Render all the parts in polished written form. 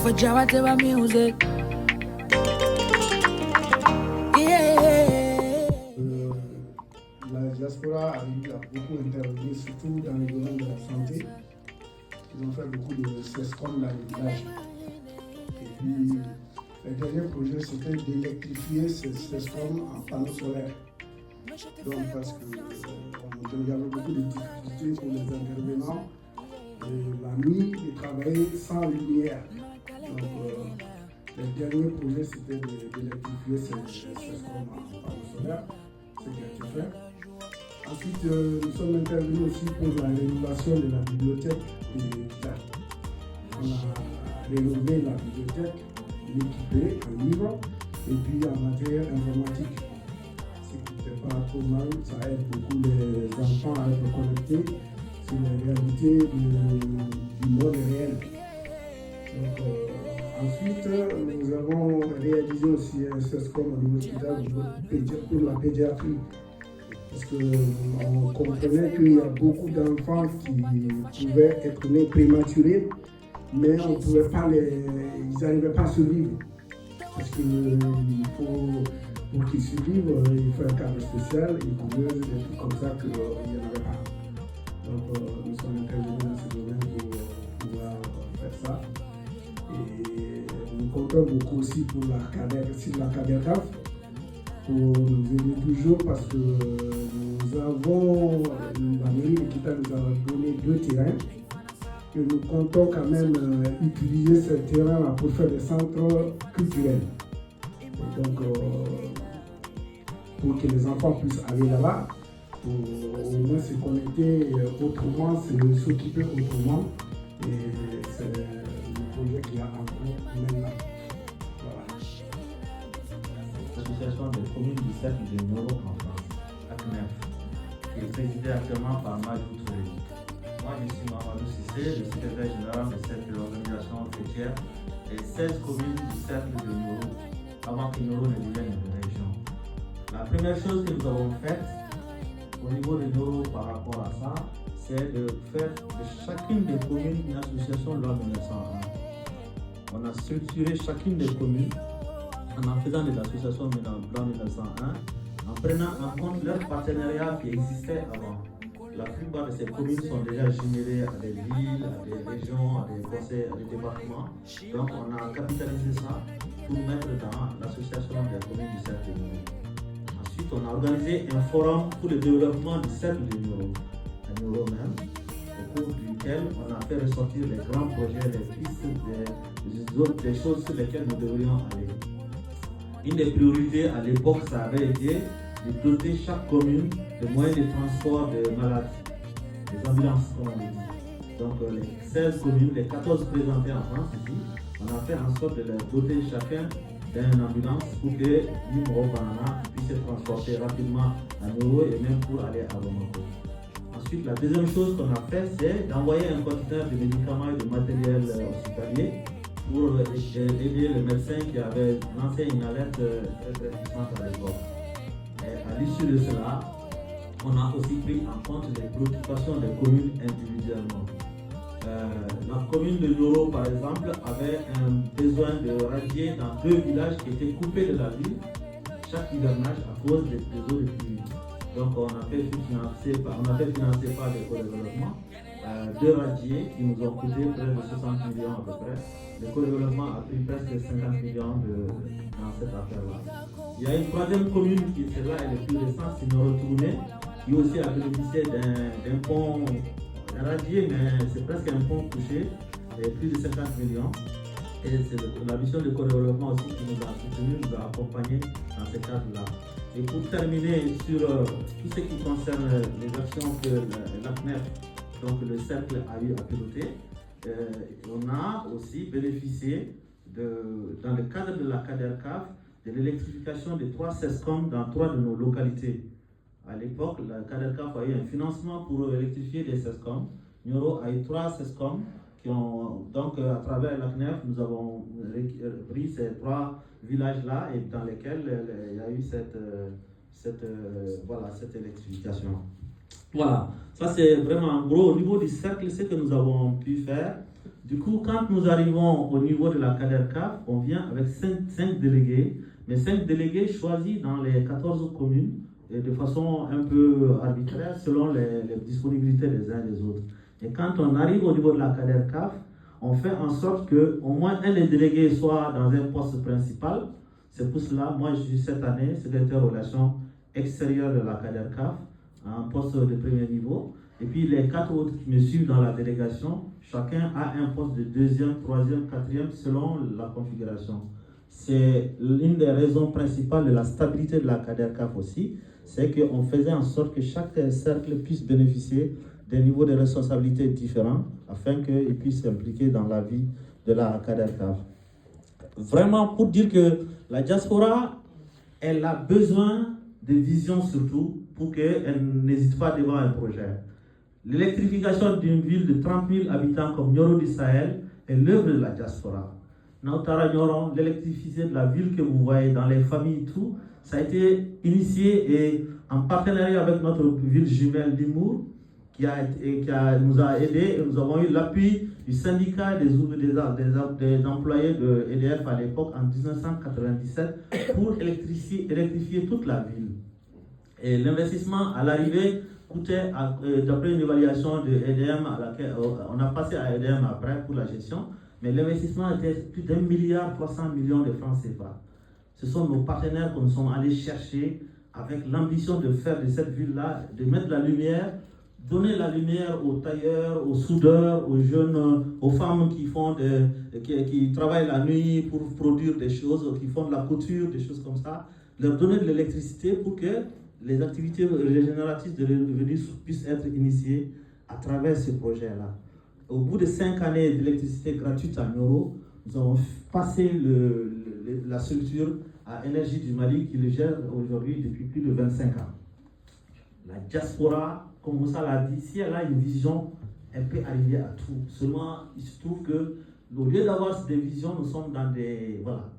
for Jawateba music. La diaspora a beaucoup intervenu, surtout dans le domaine de la santé. Ils ont fait beaucoup de CESCOM dans les villages. Et puis, le dernier projet, c'était d'électrifier ces CESCOM en panneaux solaires. Donc, parce qu'il y avait beaucoup de difficultés pour les intervenants. Et la nuit, ils travaillaient sans lumière. Donc, le dernier projet, c'était d'électrifier ces CESCOM en panneaux solaires, ce qui a été fait. Ensuite, nous sommes intervenus aussi pour la rénovation de la bibliothèque de l'État. On a rénové la bibliothèque, l'équiper en livres et puis en matériel informatique. Ce qui n'était pas trop mal, ça aide beaucoup les enfants à être connectés sur les réalités du monde réel. Donc, ensuite, nous avons réalisé aussi un CESCOM au niveau hospital pour la pédiatrie. Parce qu'on comprenait qu'il y a beaucoup d'enfants qui pouvaient être nés prématurés, mais on pouvait pas ils n'arrivaient pas à survivre. Parce qu'il faut, pour qu'ils survivent, il faut un cadre spécial, une couveuse, des trucs comme ça qu'il n'y en avait pas. Donc nous sommes intervenus dans ce domaine pour pouvoir faire ça. Et nous comptons beaucoup aussi pour la CADERCAF, pour nous aider toujours parce que nous avons, la mairie de Kita nous a donné 2 terrains et nous comptons quand même utiliser ces terrains-là pour faire des centres culturels. Et donc, pour que les enfants puissent aller là-bas, pour au moins se connecter autrement, s'occuper autrement. Et c'est le projet qu'il y a en cours maintenant. L'association des communes du cercle de Nioro en France, ACNEF, qui est présidée actuellement par Majou Touré. Moi, je suis Mamadou Sissé, le secrétaire général du cercle de l'organisation fêtière des 16 communes du cercle de Nioro, avant que Nioro ne devienne une région. La première chose que nous avons faite au niveau de Nioro par rapport à ça, c'est de faire de chacune des communes une association loi 1901. On a structuré chacune des communes en faisant des associations dans 1901, en prenant en compte leurs partenariats qui existaient avant. La plupart de ces communes sont déjà générées à des villes, à des régions, à des conseils, à des départements. Donc on a capitalisé ça pour mettre dans l'association des communes du cercle de Nioro. Ensuite, on a organisé un forum pour le développement du cercle de Nioro, à Nioro même, au cours duquel on a fait ressortir les grands projets, les pistes, des choses sur lesquelles nous devrions aller. Une des priorités à l'époque, ça avait été de doter chaque commune de moyens de transport de malades, des ambulances, comme on dit. Donc les 16 communes, les 14 présentées en France ici, on a fait en sorte de les doter chacun d'une ambulance pour que Nimro Banana puisse se transporter rapidement à Nioro et même pour aller à Bamako. Ensuite, la deuxième chose qu'on a fait, c'est d'envoyer un conteneur de médicaments et de matériel hospitalier pour aider le médecin qui avait lancé une alerte très puissante à l'époque. À l'issue de cela, on a aussi pris en compte les préoccupations des communes individuellement. La commune de Nioro, par exemple, avait un besoin de radier dans 2 villages qui étaient coupés de la ville chaque hivernage à cause des eaux de pluie. Donc on a fait financer par les co-développements 2 radiers qui nous ont coûté près de 60 millions à peu près. Le co-développement a pris presque 50 millions dans cette affaire-là. Il y a une 3e commune qui, celle-là, elle est plus récente, c'est Nioro Tourné, qui aussi a bénéficié d'un pont, un radier, mais c'est presque un pont couché, et plus de 50 millions. Et c'est la mission de co-développement aussi qui nous a soutenu, nous a accompagnés dans ce cadre-là. Et pour terminer sur tout ce qui concerne les actions que l'ACNEF, donc le cercle, a eu à piloter, on a aussi bénéficié, dans le cadre de la CADERCAF, de l'électrification de 3 CESCOM dans 3 de nos localités. À l'époque, la CADERCAF a eu un financement pour électrifier des CESCOM. Nioro a eu 3 CESCOM qui ont, donc à travers l'ACNEF, nous avons pris ces 3 villages-là et dans lesquels il y a eu cette électrification. Voilà, ça c'est vraiment en gros au niveau du cercle ce que nous avons pu faire. Du coup, quand nous arrivons au niveau de la CADERCAF, on vient avec 5 délégués, mais 5 délégués choisis dans les 14 communes et de façon un peu arbitraire selon les disponibilités des uns et des autres. Et quand on arrive au niveau de la CADERCAF, on fait en sorte qu'au moins un des délégués soit dans un poste principal. C'est pour cela, moi je suis cette année secrétaire relations extérieures de la CADERCAF, un poste de premier niveau. Et puis les 4 autres qui me suivent dans la délégation, chacun a un poste de 2e, 3e, 4e selon la configuration. C'est l'une des raisons principales de la stabilité de la CADERCAF aussi, c'est qu'on faisait en sorte que chaque cercle puisse bénéficier des niveaux de responsabilité différents afin qu'ils puissent s'impliquer dans la vie de la CADERCAF. Vraiment pour dire que la diaspora, elle a besoin de vision surtout pour qu'elle n'hésite pas devant un projet. L'électrification d'une ville de 30 000 habitants comme Nioro du Sahel est l'œuvre de la diaspora. Nautara Nioron, l'électricité de la ville que vous voyez dans les familles, tout, ça a été initié et en partenariat avec notre ville jumelle Limour, qui nous a aidés et nous avons eu l'appui du syndicat des employés de EDF à l'époque en 1997 pour électrifier toute la ville. Et l'investissement à l'arrivée coûtait, d'après une évaluation de EDM, à laquelle on a passé à EDM après pour la gestion, mais l'investissement était plus d'1,3 milliard de francs CFA. Ce sont nos partenaires que nous sommes allés chercher avec l'ambition de faire de cette ville-là, de mettre la lumière, donner la lumière aux tailleurs, aux soudeurs, aux jeunes, aux femmes qui travaillent la nuit pour produire des choses, qui font de la couture, des choses comme ça, leur donner de l'électricité pour que les activités régénératrices de revenus puissent être initiées à travers ce projet-là. Au bout de 5 années d'électricité gratuite à Nioro, nous avons passé la structure à Énergie du Mali qui le gère aujourd'hui depuis plus de 25 ans. La diaspora, comme Moussa l'a dit, si elle a une vision, elle peut arriver à tout. Seulement, il se trouve que, au lieu d'avoir des visions, nous sommes dans des... Voilà.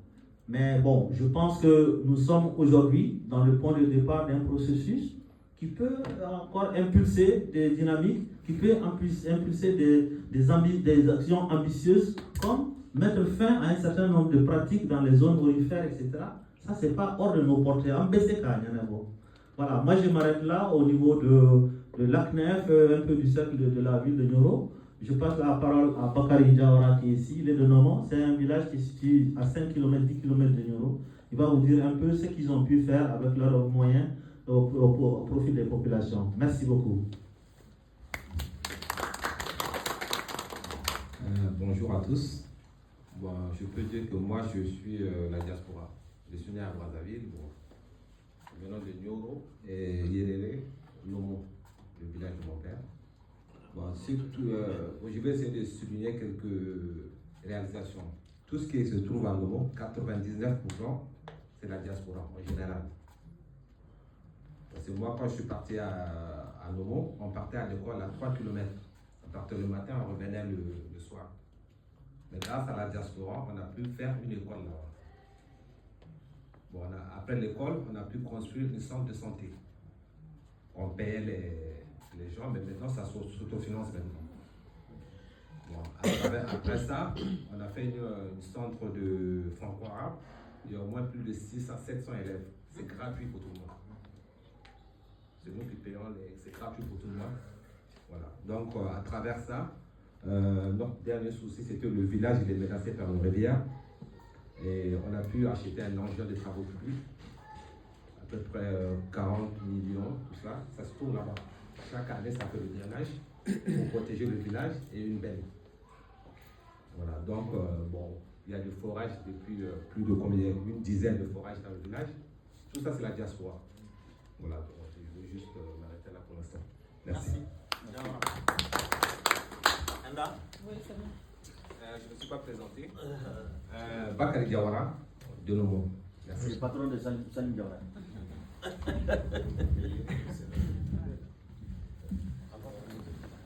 Mais bon, je pense que nous sommes aujourd'hui dans le point de départ d'un processus qui peut encore impulser des dynamiques, qui peut impulser des actions ambitieuses, comme mettre fin à un certain nombre de pratiques dans les zones aurifères, etc. Ça, c'est pas hors de nos portées. Voilà, moi je m'arrête là au niveau de l'ACNEF, un peu du cercle de la ville de Nioro. Je passe la parole à Bakari Diawara qui est ici, il est de Nomon. C'est un village qui est situé à 5 km, 10 km de Nioro. Il va vous dire un peu ce qu'ils ont pu faire avec leurs moyens au profit des populations. Merci beaucoup. Bonjour à tous. Bon, je peux dire que moi je suis la diaspora. Je suis né à Brazzaville, venant de Nioro et Yérélé, Nomo, le village de mon père. Bon, surtout, je vais essayer de souligner quelques réalisations. Tout ce qui se trouve à Nomo, 99%, c'est la diaspora en général. Parce que moi, quand je suis parti à Nomo, on partait à l'école à 3 km. On partait le matin, on revenait le soir. Mais grâce à la diaspora, on a pu faire une école là-bas. Bon, après l'école, on a pu construire une centre de santé. On payait les gens, mais maintenant ça s'autofinance maintenant. Bon, après ça, on a fait une centre de franco-arabe. Il y a au moins plus de 600 à 700 élèves. C'est gratuit pour tout le monde. C'est nous qui payons, c'est gratuit pour tout le monde. Voilà. Donc, à travers ça, notre dernier souci, c'était le village, il est menacé par une rivière. Et on a pu acheter un engin de travaux publics, à peu près 40 millions, tout ça. Ça se tourne là-bas. Chaque année, ça fait le drainage pour protéger le village et une benne. Voilà. Donc, bon, il y a des forages depuis plus de combien, une dizaine de forages dans le village. Tout ça, c'est la diaspora. Voilà. Donc, je vais juste m'arrêter là pour l'instant. Merci. Enda? Oui, c'est bon. Je ne me suis pas présenté. Bakari Diawara, de Nomo. Merci. Je suis patron de Salim Diawara.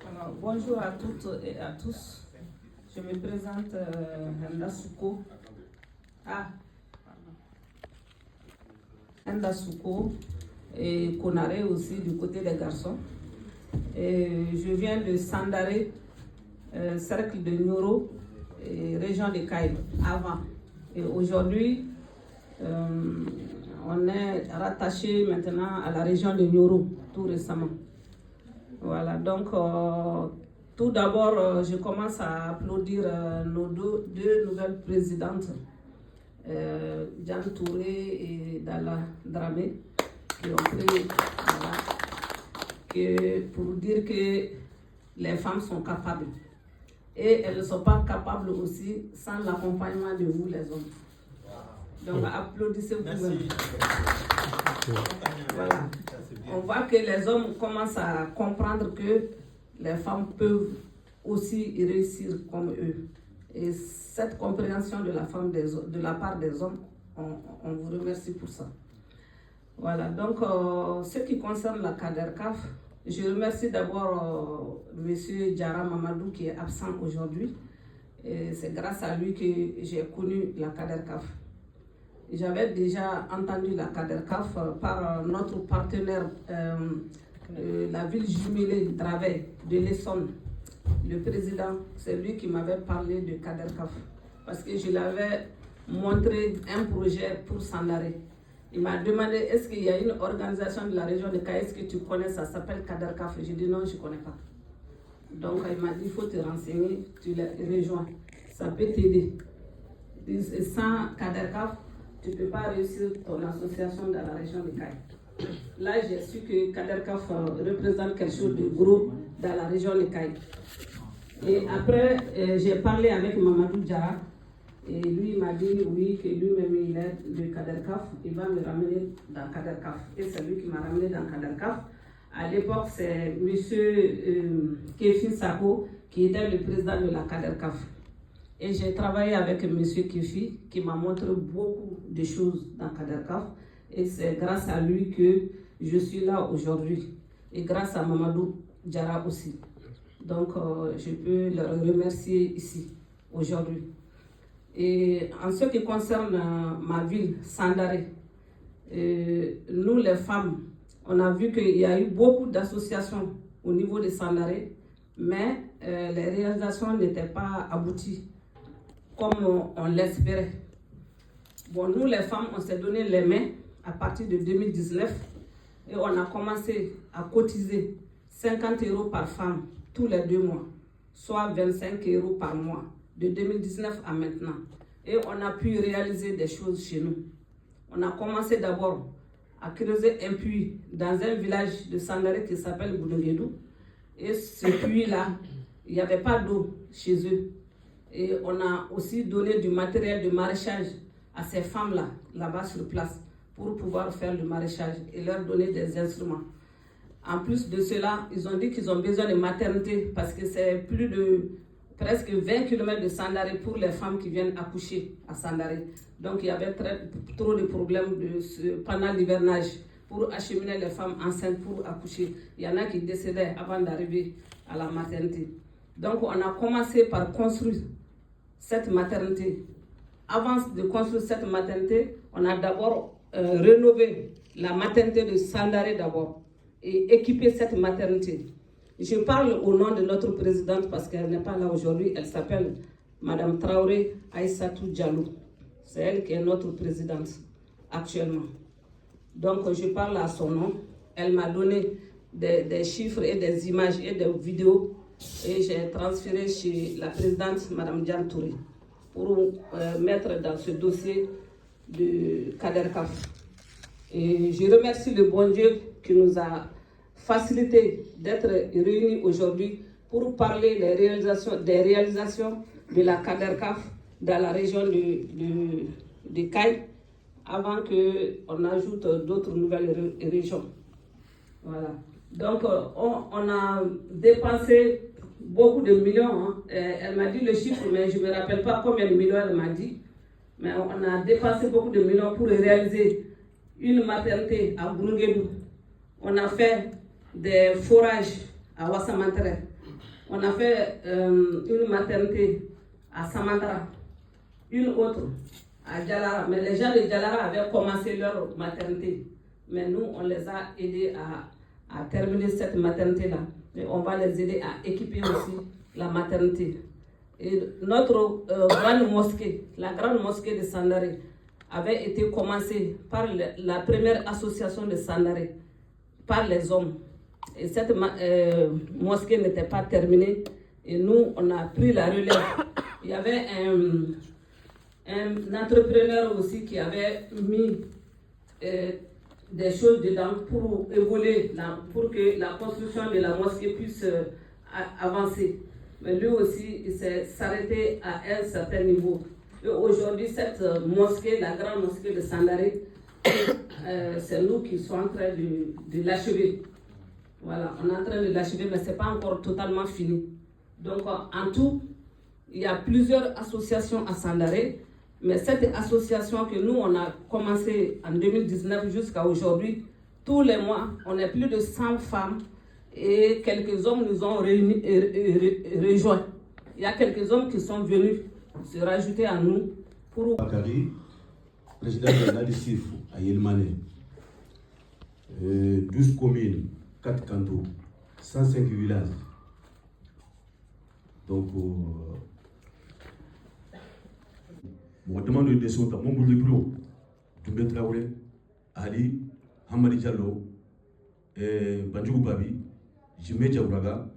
Alors, bonjour à toutes et à tous. Je me présente Henda Souko. Henda Souko et Konare aussi du côté des garçons. Et je viens de Sandaré, cercle de Nioro et région de Kaï avant. Et aujourd'hui, on est rattaché maintenant à la région de Nioro, tout récemment. Voilà, donc tout d'abord, je commence à applaudir nos deux nouvelles présidentes, Diane Touré et Dalla Dramé, qui ont pris, voilà, pour dire que les femmes sont capables. Et elles ne sont pas capables aussi sans l'accompagnement de vous, les hommes. Donc, applaudissez pour eux. Voilà. On voit que les hommes commencent à comprendre que les femmes peuvent aussi réussir comme eux. Et cette compréhension de la part des hommes, on vous remercie pour ça. Voilà, donc ce qui concerne la CADERCAF, je remercie d'abord M. Diarra Mamadou qui est absent aujourd'hui. C'est grâce à lui que j'ai connu la CADERCAF. J'avais déjà entendu la CADERCAF par notre partenaire, la ville jumelée Draveil de l'Essonne. Le président, c'est lui qui m'avait parlé de CADERCAF parce que je l'avais montré un projet pour Sandaré. Il m'a demandé est-ce qu'il y a une organisation de la région de Kaï, est-ce que tu connais, ça s'appelle CADERCAF. J'ai dit non, je ne connais pas. Donc il m'a dit il faut te renseigner, tu les rejoins, ça peut t'aider. Sans CADERCAF, tu ne peux pas réussir ton association dans la région de Kaï. Là, j'ai su que CADERCAF représente quelque chose de gros dans la région de Kaï. Et après, j'ai parlé avec Mamadou Diarra. Et lui, il m'a dit oui, que lui-même, il est de CADERCAF. Il va me ramener dans CADERCAF. Et c'est lui qui m'a ramené dans CADERCAF. À l'époque, c'est M. Kéfi Sako qui était le président de la CADERCAF. Et j'ai travaillé avec M. Kéfi qui m'a montré beaucoup de choses dans CADERCAF. Et c'est grâce à lui que je suis là aujourd'hui. Et grâce à Mamadou Diarra aussi. Donc, je peux le remercier ici, aujourd'hui. Et en ce qui concerne ma ville, Sandaré, nous les femmes, on a vu qu'il y a eu beaucoup d'associations au niveau de Sandaré, mais les réalisations n'étaient pas abouties comme on l'espérait. Bon, nous les femmes, on s'est donné les mains à partir de 2019 et on a commencé à cotiser 50 € par femme tous les 2 mois, soit 25 € par mois, de 2019 à maintenant. Et on a pu réaliser des choses chez nous. On a commencé d'abord à creuser un puits dans un village de Sandaré qui s'appelle Boudonguedou. Et ce puits-là, il n'y avait pas d'eau chez eux. Et on a aussi donné du matériel de maraîchage à ces femmes-là, là-bas sur place, pour pouvoir faire le maraîchage et leur donner des instruments. En plus de cela, ils ont dit qu'ils ont besoin de maternité parce que c'est plus de presque 20 km de Sandaré pour les femmes qui viennent accoucher à Sandaré. Donc il y avait trop de problèmes pendant l'hivernage pour acheminer les femmes enceintes pour accoucher. Il y en a qui décédaient avant d'arriver à la maternité. Donc on a commencé par construire cette maternité. Avant de construire cette maternité, on a d'abord rénové la maternité de Sandaré d'abord et équipé cette maternité. Je parle au nom de notre présidente parce qu'elle n'est pas là aujourd'hui. Elle s'appelle Madame Traoré Aïssatou Diallo. C'est elle qui est notre présidente actuellement. Donc je parle à son nom. Elle m'a donné des chiffres et des images et des vidéos et j'ai transféré chez la présidente Madame Diane Touré pour mettre dans ce dossier de CADERCAF. Et je remercie le bon Dieu qui nous a facilité d'être réunis aujourd'hui pour parler des réalisations de la CADERCAF dans la région de Kaï avant qu'on ajoute d'autres nouvelles régions. Voilà. Donc, on a dépensé beaucoup de millions. Hein. Elle m'a dit le chiffre, mais je ne me rappelle pas combien de millions elle m'a dit. Mais on a dépensé beaucoup de millions pour réaliser une maternité à Boudonguedou. On a fait des forages à Wassamantere. On a fait une maternité à Samandra, une autre à Djalara. Mais les gens de Djalara avaient commencé leur maternité. Mais nous, on les a aidés à terminer cette maternité-là. Et on va les aider à équiper aussi la maternité. Et notre grande mosquée, la grande mosquée de Sandaré, avait été commencée par la première association de Sandaré, par les hommes. Et cette mosquée n'était pas terminée et nous, on a pris la relève. Il y avait un entrepreneur aussi qui avait mis des choses dedans pour évoluer, pour que la construction de la mosquée puisse avancer. Mais lui aussi, il s'est arrêté à un certain niveau. Et aujourd'hui, cette mosquée, la grande mosquée de Sandaré, c'est nous qui sommes en train de l'achever. Voilà, on est en train de l'achever, mais ce n'est pas encore totalement fini. Donc, en tout, il y a plusieurs associations à Sandaré, mais cette association que nous, on a commencé en 2019 jusqu'à aujourd'hui, tous les mois, on est plus de 100 femmes et quelques hommes nous ont rejoints. Il y a quelques hommes qui sont venus se rajouter à nous pour... Bakary, président de l'ADCIF à Yelmané, 12 communes, 4 cantons, 105 villages. Donc, on demande de descendre à mon bout de bureau, Doumbé Traoré, Ali, Hamadi Diallo, Bandjougou Babi, Jimé Diabouraga,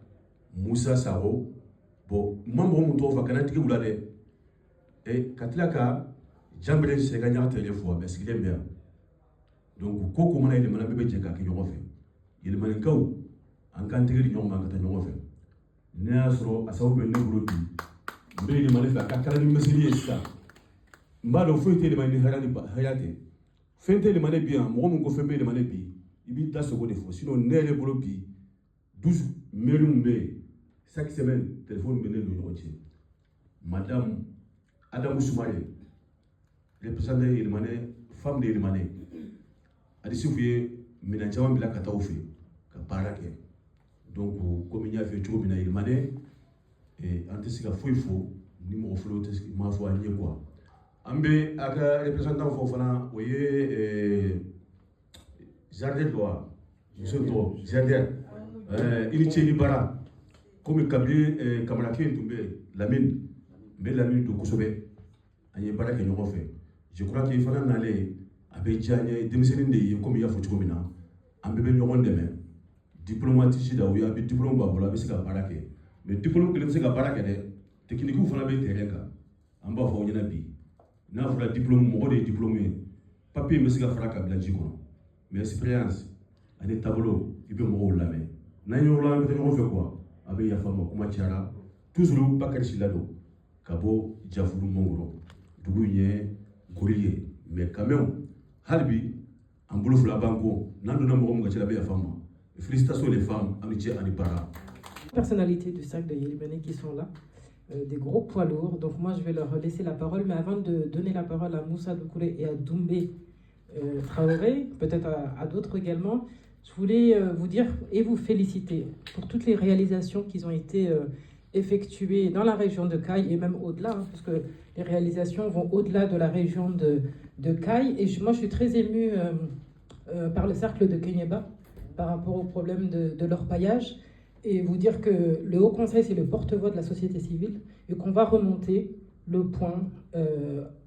Moussa Saro. Bon, membre de mon Kanatiki Boulade, et Katlaka, Jambré Segagna téléphone, parce qu'il est bien. Donc, Koko Mana, il est malade, bébé Djeka qui nous refait. Il est malade, en canté, il nous refait. Néasro, à sa open Nebrodi, mais il est malade, à Kakani Messili et ça. Mbalo fouette les manées Hayate. Fente les manées bien, mon confirmé les manées bi. Il vit dans ce côté faux. Sinon, né les bolobi. 12 Melumbe. Chaque semaine, téléphone menait le routier. Madame Adam Soumare, représentante de l'Irmané, femme de l'Irmané. A dit si vous voyez, Ménanjaman Bila Kataoufe, Kaparake. Donc, comme il y a fait tout le Irmané, et en tout cas, il faut, numéro flotte, ma foi, n'y est quoi. Ambe aga représentant Fofana, voyez, Jardin Doa, Monsieur To, Jardin, Iniché Bara, comme Kabli, Kamaraki Toumbe, Lamine, mais Lamine de Kosobe, Agne Bara qui nous refait. Je crois qu'il faut aller à Béjane, démissionner comme il y a foutu comme ça, un bébé nous rend demain. Diplomatique d'Aouya, un diplôme Babola, mais c'est qu'à Barake. Mais diplôme que c'est qu'à Barake, technique ou Fana Bétereka, en bas pour Yanabi. N'a pas diplôme, mon des diplômés. Papier, mais c'est qu'à Fraka Blanchicon. Mais expérience, à des tableaux, il peut me rouler la main. N'a eu là, mais on fait quoi? Avec la femme, comme Tiara, toujours le Bakar Silado, Kabo, Jafoulou Mongoro, Dougouye, Gourier. Mais quand même, Halbi, en boulot la banco, n'a donné un mot que la femme. Félicitations les femmes, amitié à Nipara. Personnalités du sac de Yélimané qui sont là. Des gros poids lourds. Donc moi, je vais leur laisser la parole. Mais avant de donner la parole à Moussa Doucouré et à Doumbé Traoré, peut-être à d'autres également, je voulais vous dire et vous féliciter pour toutes les réalisations qui ont été effectuées dans la région de Caille et même au-delà, hein, parce que les réalisations vont au-delà de la région de Caille. Et moi, je suis très émue par le cercle de Kenyeba par rapport au problème de l'orpaillage. Et vous dire que le Haut Conseil, c'est le porte-voix de la société civile et qu'on va remonter le point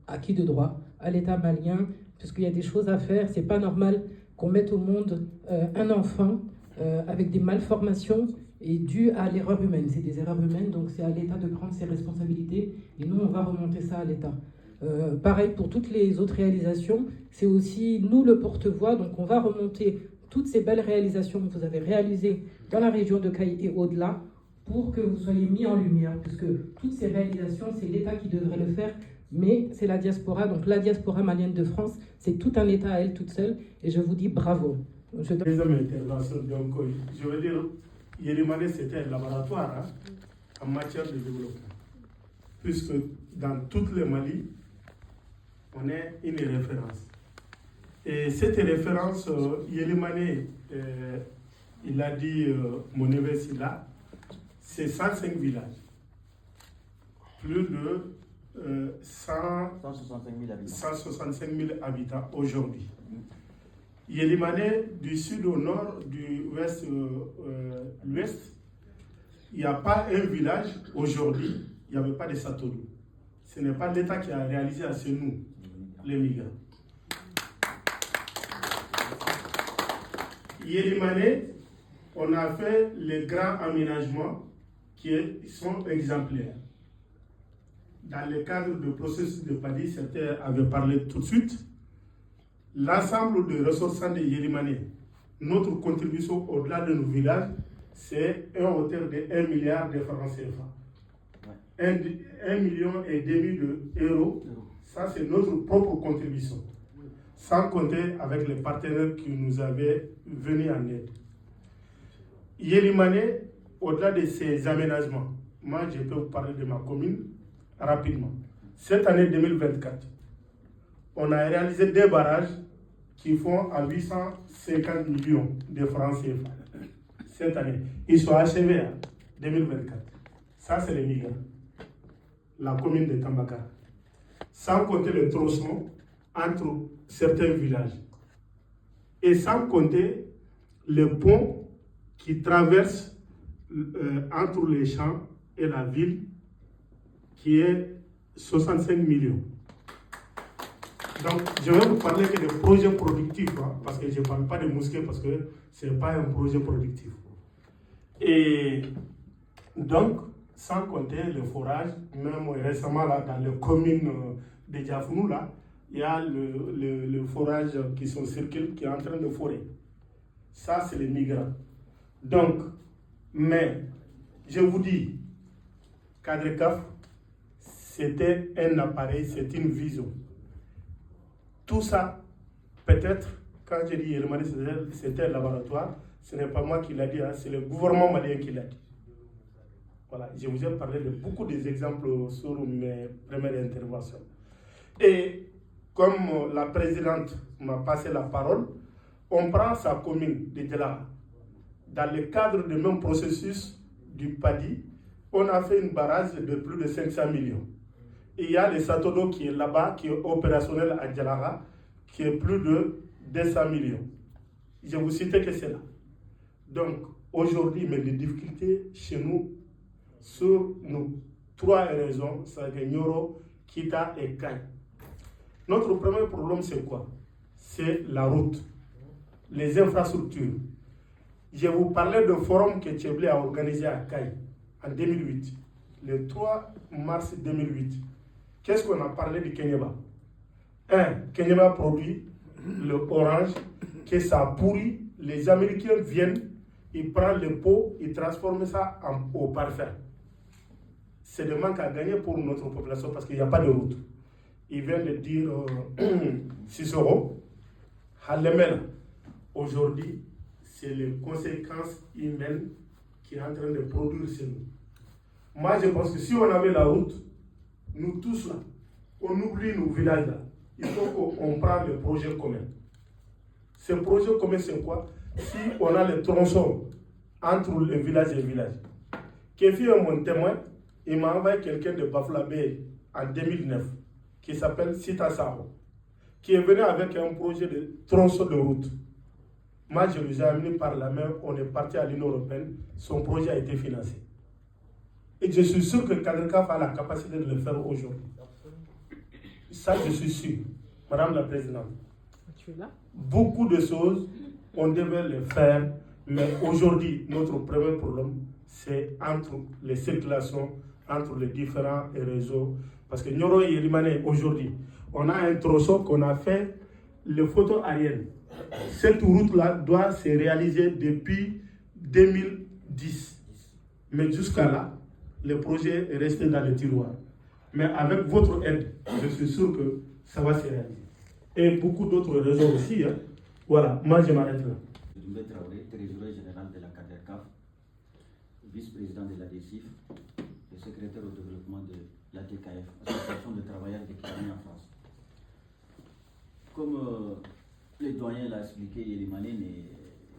acquis de droit à l'État malien, puisqu'il y a des choses à faire. C'est pas normal qu'on mette au monde un enfant avec des malformations et dû à l'erreur humaine. C'est des erreurs humaines, donc c'est à l'État de prendre ses responsabilités et nous, on va remonter ça à l'État. Pareil pour toutes les autres réalisations, c'est aussi nous le porte-voix, donc on va remonter toutes ces belles réalisations que vous avez réalisées dans la région de Caille et au-delà pour que vous soyez mis en lumière, puisque toutes ces réalisations, c'est l'État qui devrait le faire, mais c'est la diaspora. Donc la diaspora malienne de France, c'est tout un État à elle toute seule, et je vous dis bravo. Deuxième intervention, donc je veux dire, Yélimané, c'était un laboratoire en matière de développement, puisque dans toutes les Mali, on est une référence. Et cette référence, Yélimané, il a dit mon neveu Silla, c'est 105 villages. Plus de 165 000 habitants aujourd'hui. Yélimané, du sud au nord, du ouest l'ouest, il n'y a pas un village aujourd'hui, il n'y avait pas de Satodo. Ce n'est pas l'État qui a réalisé, c'est nous, les migrants. Yélimane, on a fait les grands aménagements qui sont exemplaires. Dans le cadre du processus de PADI, certains avaient parlé tout de suite. L'ensemble des ressortissants de Yélimane, notre contribution au-delà de nos villages, c'est un hauteur de 1 milliard de francs CFA. 1,5 million d'euros, ça c'est notre propre contribution. Sans compter avec les partenaires qui nous avaient venus en aide. Yélimane, au-delà de ces aménagements, moi je peux vous parler de ma commune rapidement. Cette année 2024, on a réalisé 2 barrages qui font à 850 millions de francs CFA. Cette année, ils sont achevés en 2024. Ça c'est les migrants. La commune de Tambakara. Sans compter le tronçon entre certains villages. Et sans compter le pont qui traverse entre les champs et la ville, qui est 65 millions. Donc, je vais vous parler que de projets productifs, hein, parce que je ne parle pas de mosquées, parce que ce n'est pas un projet productif. Et donc, sans compter le forage, même récemment là, dans les communes de Diafounou, là, il y a le forage qui sont circule qui est en train de forer. Ça, c'est les migrants. Donc, mais, je vous dis, Cadrecaf, c'était un appareil, c'est une vision. Tout ça, peut-être, quand je dis Yélimane, c'était un laboratoire, ce n'est pas moi qui l'a dit, hein, c'est le gouvernement malien qui l'a dit. Voilà, je vous ai parlé de beaucoup d'exemples sur mes premières interventions. Et comme la présidente m'a passé la parole, on prend sa commune de Djelara. Dans le cadre du même processus du PADI, on a fait une barrage de plus de 500 millions. Et il y a le Satodo qui est là-bas, qui est opérationnel à Djelara, qui est plus de 200 millions. Je vous citais que c'est là. Donc, aujourd'hui, mais les difficultés chez nous, sur nos 3 raisons, c'est Nioro, Kita et Kaye. Notre premier problème, c'est quoi? C'est la route, les infrastructures. Je vous parlais d'un forum que Tcheblé a organisé à Kaye en 2008, le 3 mars 2008. Qu'est-ce qu'on a parlé du Kenyaba? Kenyaba produit le orange, que ça pourrit, les Américains viennent, ils prennent le pot, ils transforment ça au parfum. C'est le manque à gagner pour notre population parce qu'il n'y a pas de route. Ils viennent de dire Cicero, Halemel. Aujourd'hui, c'est les conséquences humaines qui est en train de produire chez nous. Moi, je pense que si on avait la route, nous tous là, on oublie nos villages là. Il faut qu'on prenne le projet commun. Ce projet commun, c'est quoi? Si on a le tronçon entre les villages et les villages. Kéfi est mon témoin, il m'a envoyé quelqu'un de Bafouabé en 2009, qui s'appelle Sita Saro, qui est venu avec un projet de tronçon de route. Moi, je les ai amenés par la main, on est parti à l'Union européenne, son projet a été financé. Et je suis sûr que Cadrecaf a la capacité de le faire aujourd'hui. Ça, je suis sûr. Madame la Présidente. Tu es là? Beaucoup de choses, on devait les faire, mais aujourd'hui, notre premier problème, c'est entre les circulations, entre les différents réseaux. Parce que Nioro et Yélimane, aujourd'hui, on a un tronçon qu'on a fait, les photos aériennes. Cette route-là doit se réaliser depuis 2010. Mais jusqu'à là, le projet est resté dans le tiroir. Mais avec votre aide, je suis sûr que ça va se réaliser. Et beaucoup d'autres réseaux aussi. Hein. Voilà, moi je m'arrête là. Doumbé Traoré, trésorier général de la Cadrecaf, vice-président de la DECIF et secrétaire au développement de l'ATKF, Association de travailleurs déclarés en France. Comme le doyen l'a expliqué, Yélimane,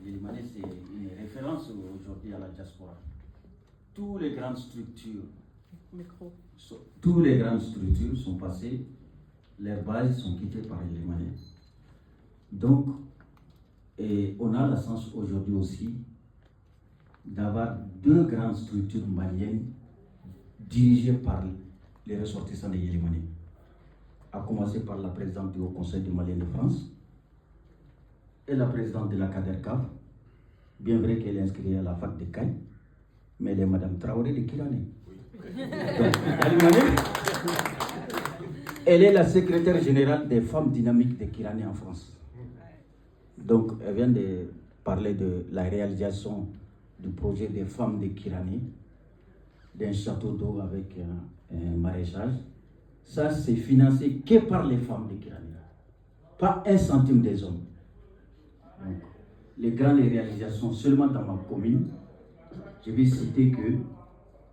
c'est une référence aujourd'hui à la diaspora. Toutes les grandes structures sont passées, leurs bases sont quittées par Yélimane. Donc, et on a la chance aujourd'hui aussi d'avoir 2 grandes structures maliennes dirigées par les ressortissants de Yélimani, à commencer par la présidente du Haut Conseil du Malien de France et la présidente de la CADERCAF, bien vrai qu'elle est inscrite à la fac de Caille, mais elle est Madame Traoré de Kirané. Donc, elle est la secrétaire générale des femmes dynamiques de Kirané en France. Donc, elle vient de parler de la réalisation du projet des femmes de Kirané, d'un château d'eau avec un maraîchage. Ça, c'est financé que par les femmes de Kirané, pas 1 centime des hommes. Donc, les grandes réalisations seulement dans ma commune, je vais citer que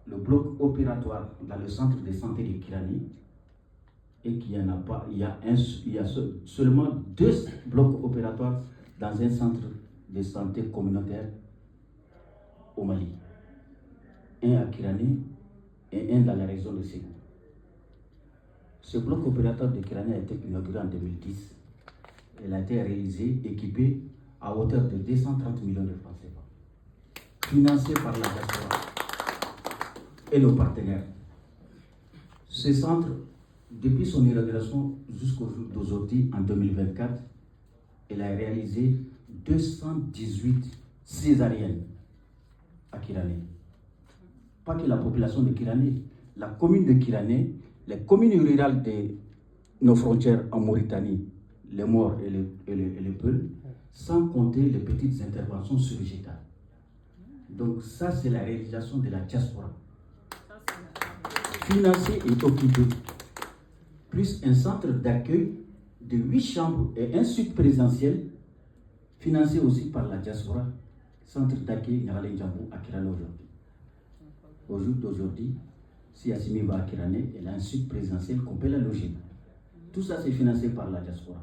le bloc opératoire dans le centre de santé de Kirané, et qu'il n'y en a pas, il y a seulement 2 blocs opératoires dans un centre de santé communautaire au Mali. Un à Kirané et un dans la région de Ségou. Ce bloc opératoire de Kirané a été inauguré en 2010. Il a été réalisé, équipé à hauteur de 230 millions de francs CFA, financé par la diaspora et nos partenaires. Ce centre, depuis son inauguration jusqu'au jour d'aujourd'hui, en 2024, il a réalisé 218 césariennes à Kirané. Pas que la population de Kirané, la commune de Kirané, les communes rurales de nos frontières en Mauritanie, les Maures et les Peuls, sans compter les petites interventions chirurgicales. Donc ça, c'est la réalisation de la diaspora. Financé et occupé. Plus un centre d'accueil de 8 chambres et un suite présidentiel, financé aussi par la diaspora, centre d'accueil Nyaralé Djambou à Kirané aujourd'hui. Au jour d'aujourd'hui, si Assimi va à Kirané, elle a un suite présidentiel qu'on peut la loger. Tout ça, c'est financé par la diaspora.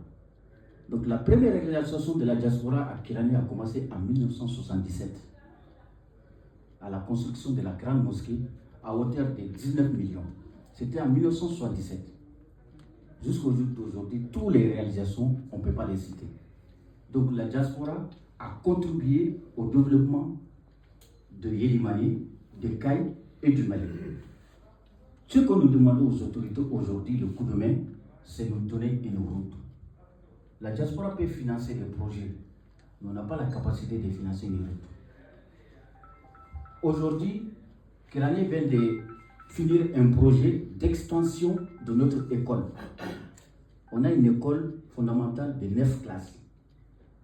Donc la première réalisation de la diaspora à Kirané a commencé en 1977, à la construction de la grande mosquée à hauteur de 19 millions. C'était en 1977. Jusqu'au jour d'aujourd'hui, toutes les réalisations, on ne peut pas les citer. Donc la diaspora a contribué au développement de Yélimani, de Caille et du Mali. Ce que nous demandons aux autorités aujourd'hui, le coup de main, c'est de nous donner une route. La diaspora peut financer des projets, mais on n'a pas la capacité de financer une route. Aujourd'hui, Kirané vient de finir un projet d'extension de notre école. On a une école fondamentale de 9 classes.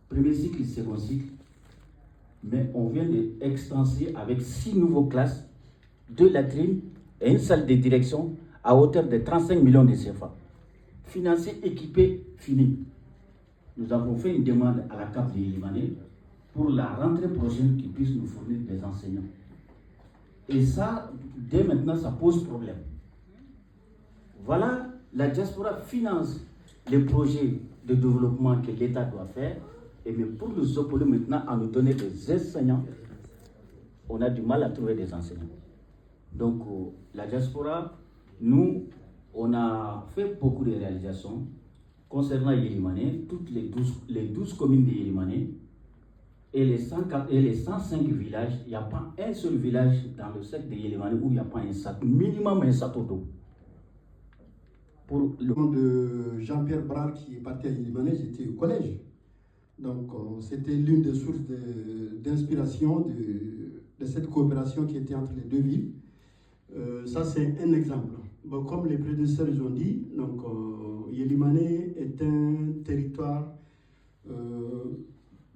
Premier cycle, second cycle. Mais on vient d'extenser avec 6 nouveaux classes, 2 latrines et une salle de direction à hauteur de 35 millions de CFA. Financé, équipé, fini. Nous avons fait une demande à la CAF de Yélimani pour la rentrée prochaine qu'ils puissent nous fournir des enseignants. Et ça, dès maintenant, ça pose problème. Voilà, la diaspora finance les projets de développement que l'État doit faire. Et mais pour nous opposer maintenant à nous donner des enseignants, on a du mal à trouver des enseignants. Donc, la diaspora, nous, on a fait beaucoup de réalisations concernant Yélimani, toutes les 12 communes de Yélimani et les 105 villages. Il n'y a pas un seul village dans le secteur de Yélimani où il n'y a pas minimum un château d'eau. Pour le nom de Jean-Pierre Bral qui est parti à Yélimani, j'étais au collège. Donc, c'était l'une des sources d'inspiration de cette coopération qui était entre les deux villes. Ça, c'est un exemple. Bon, comme les prédécesseurs ont dit, donc, Yélimani est un territoire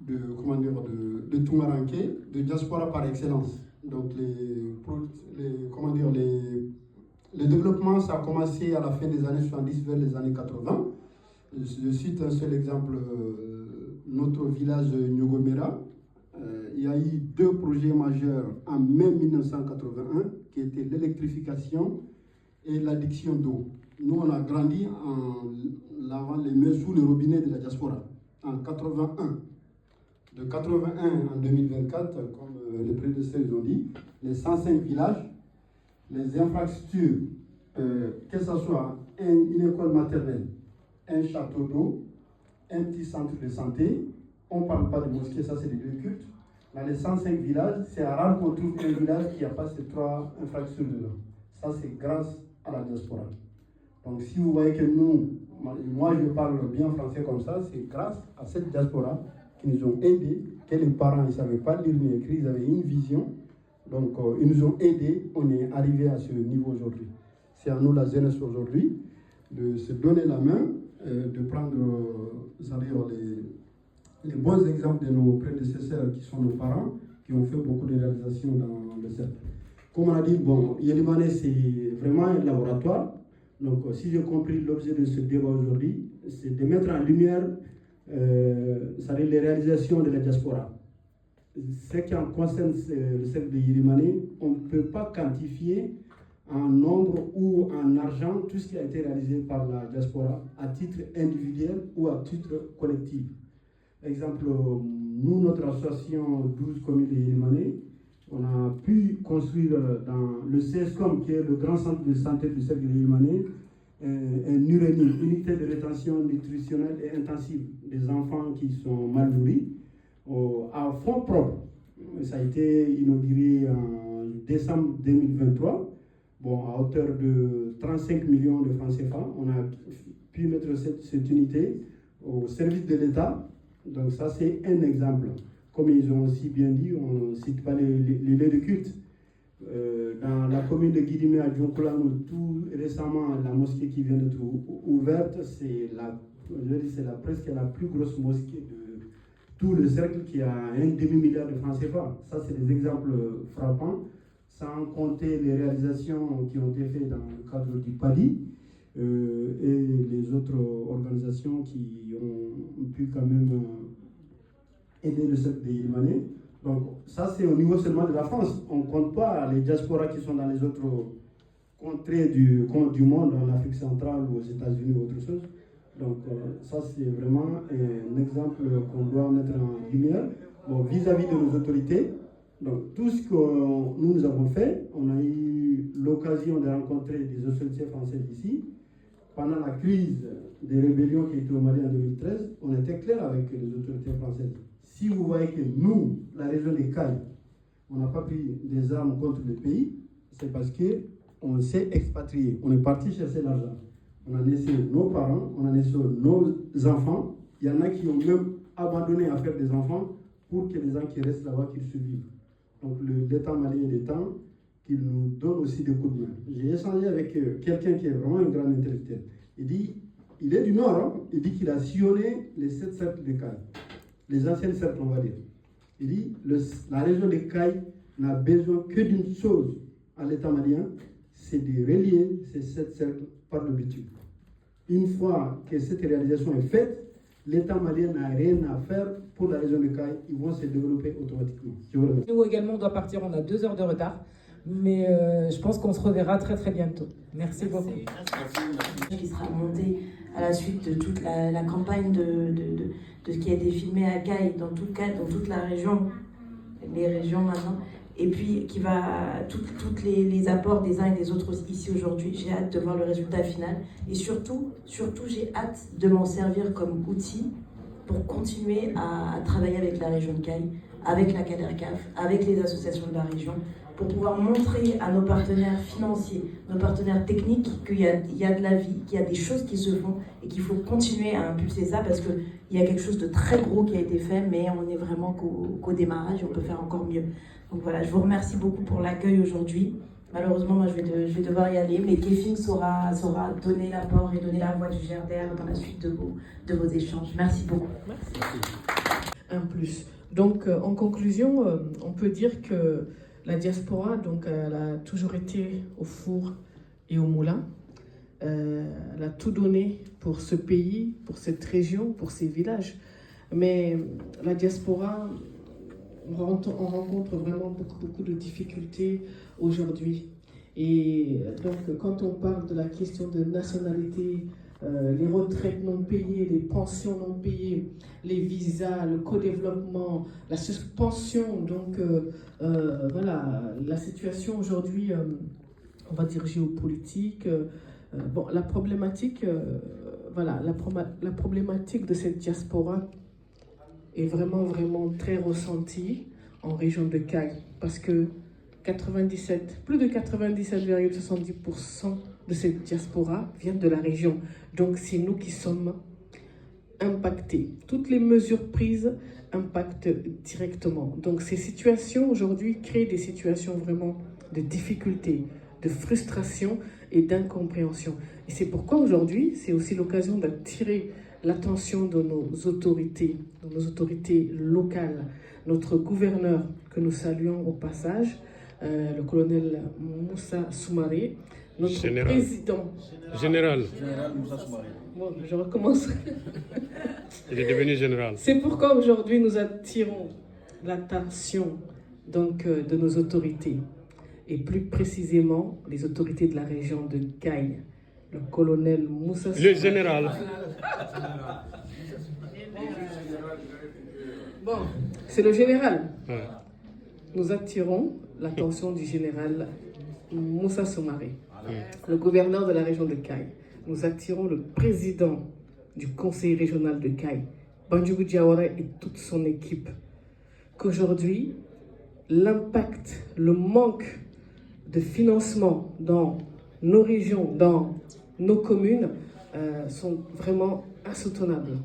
de Toumaranké, de diaspora par excellence. Donc, le développement, ça a commencé à la fin des années 70 vers les années 80. Je cite un seul exemple, notre village Nyogomera. Il y a eu 2 projets majeurs en mai 1981 qui étaient l'électrification et l'adduction d'eau. Nous, on a grandi en lavant les mains sous le robinet de la diaspora en 81. De 81 en 2024, comme les prédécesseurs ont dit, les 105 villages, les infrastructures, que ce soit une école maternelle, un château d'eau, un petit centre de santé, on ne parle pas de mosquée, ça c'est des lieux cultes, Dans les 105 villages, c'est rare qu'on trouve un village qui n'a pas ces 3 infrastructures dedans. Ça, c'est grâce à la diaspora. Donc, si vous voyez que nous, moi je parle bien français comme ça, c'est grâce à cette diaspora qui nous ont aidés, que les parents ne savaient pas lire ni écrire, ils avaient une vision. Donc, ils nous ont aidés, on est arrivé à ce niveau aujourd'hui. C'est à nous, la jeunesse aujourd'hui, de se donner la main, de prendre les bons exemples de nos prédécesseurs qui sont nos parents, qui ont fait beaucoup de réalisations dans le cercle. Comme on a dit, bon, Yelimane, c'est vraiment un laboratoire. Donc, si j'ai compris l'objet de ce débat aujourd'hui, c'est de mettre en lumière les réalisations de la diaspora. Ce qui en concerne le cercle de Yelimane, on ne peut pas quantifier en nombre ou en argent tout ce qui a été réalisé par la diaspora à titre individuel ou à titre collectif. Exemple, nous, notre association 12 communes de Yelimane, on a pu construire dans le CSCOM, qui est le grand centre de santé du cercle de Yelimane, un URENI, unité de rétention nutritionnelle et intensive des enfants qui sont mal nourris, à fonds propres. Ça a été inauguré en décembre 2023, bon, à hauteur de 35 millions de francs CFA. On a pu mettre cette unité au service de l'État. Donc ça, c'est un exemple. Comme ils ont aussi bien dit, on ne cite pas les lieux de culte. Dans la commune de Guidimé à Djonkoulano, tout récemment, la mosquée qui vient d'être ouverte, c'est presque la plus grosse mosquée de tout le cercle qui a un demi-milliard de francs CFA. Ça, c'est des exemples frappants, sans compter les réalisations qui ont été faites dans le cadre du PADI et les autres organisations qui ont pu quand même aider le cercle de Yelimane. Donc ça, c'est au niveau seulement de la France. On ne compte pas les diasporas qui sont dans les autres contrées du monde, en Afrique centrale ou aux États-Unis ou autre chose. Donc ça, c'est vraiment un exemple qu'on doit mettre en lumière. Bon, vis-à-vis de nos autorités, donc tout ce que nous avons fait, on a eu l'occasion de rencontrer des autorités françaises ici. Pendant la crise des rébellions qui étaient au Mali en 2013, on était clair avec les autorités françaises. Si vous voyez que nous, la région des Cailles, on n'a pas pris des armes contre le pays, c'est parce qu'on s'est expatrié. On est parti chercher l'argent. On a laissé nos parents, on a laissé nos enfants. Il y en a qui ont même abandonné à faire des enfants pour que les gens qui restent là-bas, qu'ils survivent. Donc l'État malien est temps qu'il nous donne aussi des coups de main. J'ai échangé avec quelqu'un qui est vraiment un grand intellectuel. Il dit, il est du Nord, hein? Il dit qu'il a sillonné les 7 cercles de Cailles. Les anciennes cercles, on va dire. Il dit, la région des Cailles n'a besoin que d'une chose à l'État malien, c'est de relier ces 7 cercles par le bitume. Une fois que cette réalisation est faite, l'État malien n'a rien à faire pour la région des Cailles. Ils vont se développer automatiquement. Je vous remercie. Nous également, on doit partir, on a 2 heures de retard. Mais je pense qu'on se reverra très très bientôt. Merci beaucoup. Qui sera monté à la suite de toute la campagne de ce qui a été filmé à Caille, dans toute la région, les régions maintenant, et puis qui va toutes les apports des uns et des autres ici aujourd'hui. J'ai hâte de voir le résultat final et surtout j'ai hâte de m'en servir comme outil pour continuer à travailler avec la région de Caille, avec la CADERCAF, avec les associations de la région, pour pouvoir montrer à nos partenaires financiers, nos partenaires techniques qu'il y a de la vie, qu'il y a des choses qui se font et qu'il faut continuer à impulser ça parce qu'il y a quelque chose de très gros qui a été fait, mais on est vraiment qu'au démarrage et on peut faire encore mieux. Donc voilà, je vous remercie beaucoup pour l'accueil aujourd'hui. Malheureusement, moi je vais devoir y aller, mais Kéfim saura donner l'apport et donner la voix du GRDR dans la suite de vos échanges. Merci beaucoup. Merci. Un plus. Donc en conclusion, on peut dire que la diaspora, donc, elle a toujours été au four et au moulin. Elle a tout donné pour ce pays, pour cette région, pour ces villages. Mais la diaspora, on rencontre vraiment beaucoup de difficultés aujourd'hui. Et donc, quand on parle de la question de nationalité, les retraites non payées, les pensions non payées, les visas, le co-développement, la suspension, donc voilà, la situation aujourd'hui, on va dire géopolitique. Bon, la problématique, voilà, la problématique de cette diaspora est vraiment très ressentie en région de Caille, parce que plus de 97,70% de cette diaspora viennent de la région. Donc c'est nous qui sommes impactés. Toutes les mesures prises impactent directement. Donc ces situations aujourd'hui créent des situations vraiment de difficulté, de frustration et d'incompréhension. Et c'est pourquoi aujourd'hui, c'est aussi l'occasion d'attirer l'attention de nos autorités locales, notre gouverneur que nous saluons au passage, le colonel Moussa Soumaré, notre président. Général Moussa Soumaré. Bon, je recommence. Il est devenu général. C'est pourquoi aujourd'hui nous attirons l'attention donc de nos autorités, et plus précisément les autorités de la région de Caille, le colonel Moussa Soumaré. Le général. Bon, c'est le général. Ouais. Nous attirons l'attention du général Moussa Soumaré, le gouverneur de la région de Caille. Nous attirons le président du conseil régional de Caille, Bandjougou Diawara et toute son équipe, qu'aujourd'hui, l'impact, le manque de financement dans nos régions, dans nos communes, sont vraiment insoutenables.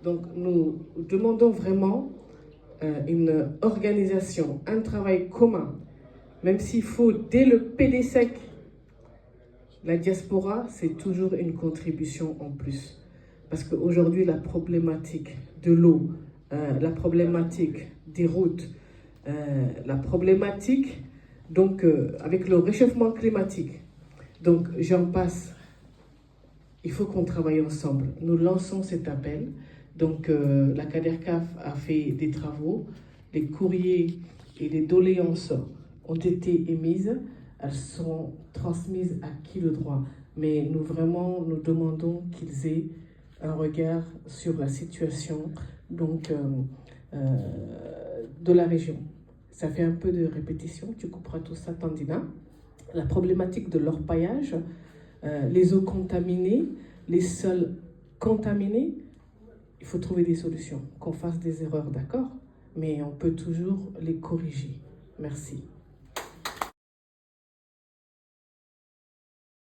Donc nous demandons vraiment une organisation, un travail commun, même s'il faut dès le PDSEC, la diaspora, c'est toujours une contribution en plus. Parce qu'aujourd'hui, la problématique de l'eau, la problématique des routes, la problématique donc, avec le réchauffement climatique, donc j'en passe, il faut qu'on travaille ensemble. Nous lançons cet appel. Donc la CADERCAF a fait des travaux, les courriers et les doléances ont été émises, elles seront transmises à qui le droit. Mais nous demandons qu'ils aient un regard sur la situation donc, de la région. Ça fait un peu de répétition, tu couperas tout ça, Tandina. La problématique de l'orpaillage, les eaux contaminées, les sols contaminés, il faut trouver des solutions, qu'on fasse des erreurs, d'accord, mais on peut toujours les corriger. Merci.